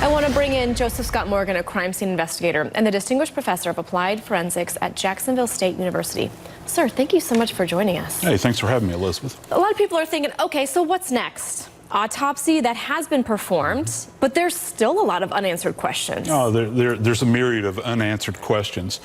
I want to bring in Joseph Scott Morgan, a crime scene investigator and the Distinguished Professor of Applied Forensics at Jacksonville State University. Sir, thank you so much for joining us. Hey, thanks for having me, Elizabeth. A lot of people are thinking, okay, so what's next? Autopsy, that has been performed, but there's still a lot of unanswered questions. Oh, there's a myriad of unanswered questions.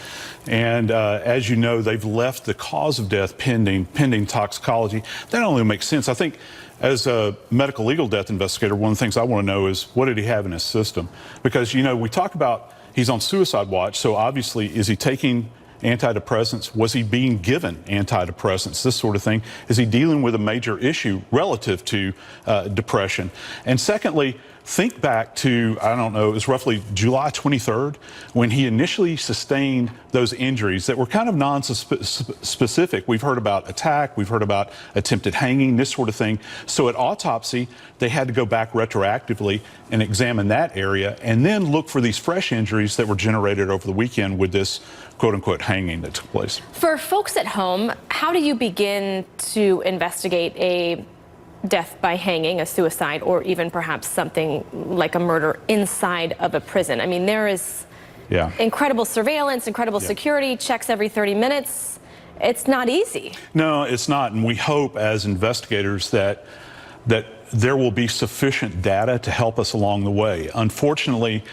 And as you know, they've left the cause of death pending toxicology. That only makes sense. I think as a medical legal death investigator, one of the things I want to know is what did he have in his system? Because, you know, we talk about he's on suicide watch, so obviously is he taking antidepressants? Was he being given antidepressants? This sort of thing. Is he dealing with a major issue relative to depression? And secondly, think back to, I don't know, it was roughly July 23rd when he initially sustained those injuries that were kind of non-specific. We've heard about attack, we've heard about attempted hanging, this sort of thing. So at autopsy, they had to go back retroactively and examine that area and then look for these fresh injuries that were generated over the weekend with this quote-unquote hanging that took place. For folks at home, how do you begin to investigate a death by hanging, a suicide, or even perhaps something like a murder inside of a prison? I mean, there is incredible surveillance, incredible security, checks every 30 minutes. It's not easy. No, it's not. And we hope as investigators that there will be sufficient data to help us along the way. Unfortunately,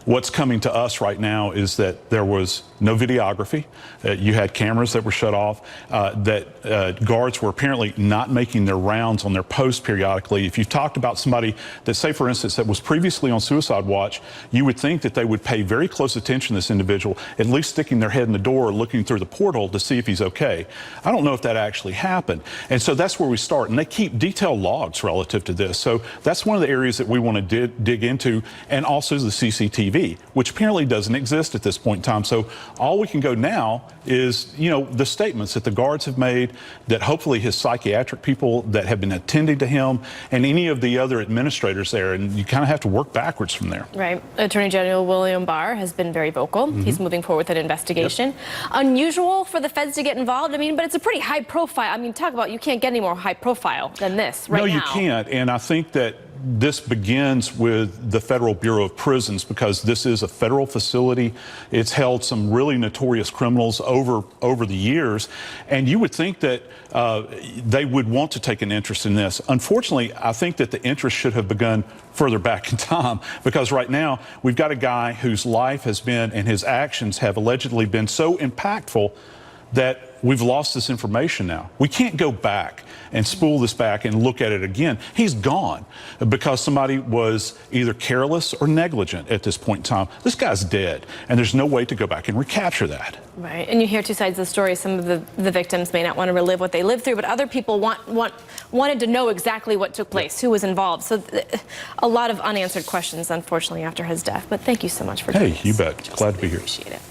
what's coming to us right now is that there was no videography. You had cameras that were shut off, that guards were apparently not making their rounds on their post periodically. If you've talked about somebody that, say for instance, that was previously on suicide watch, you would think that they would pay very close attention to this individual, at least sticking their head in the door, looking through the porthole to see if he's okay. I don't know if that actually happened. And so that's where we start. And they keep detailed logs relative to this. So that's one of the areas that we want to dig into, and also the CCTV, which apparently doesn't exist at this point in time. So all we can go now is, you know, the statements that the guards have made, that hopefully his psychiatric people that have been attending to him, and any of the other administrators there, and you kind of have to work backwards from there. Right. Attorney General William Barr has been very vocal. He's moving forward with an investigation. Unusual for the feds to get involved, I mean, but it's a pretty high profile. I mean, talk about, you can't get any more high profile than this right now. No, you can't. And I think that this begins with the Federal Bureau of Prisons, because this is a federal facility. It's held some really notorious criminals over the years, and you would think that they would want to take an interest in this. Unfortunately, I think that the interest should have begun further back in time, because right now we've got a guy whose life has been, and his actions have allegedly been so impactful that we've lost this information now. We can't go back and spool this back and look at it again. He's gone because somebody was either careless or negligent at this point in time. This guy's dead, and there's no way to go back and recapture that. Right, and you hear two sides of the story. Some of the victims may not want to relive what they lived through, but other people wanted to know exactly what took place, who was involved. So a lot of unanswered questions, unfortunately, after his death. But thank you so much for joining us. Hey, you bet. Glad to be here. Appreciate it.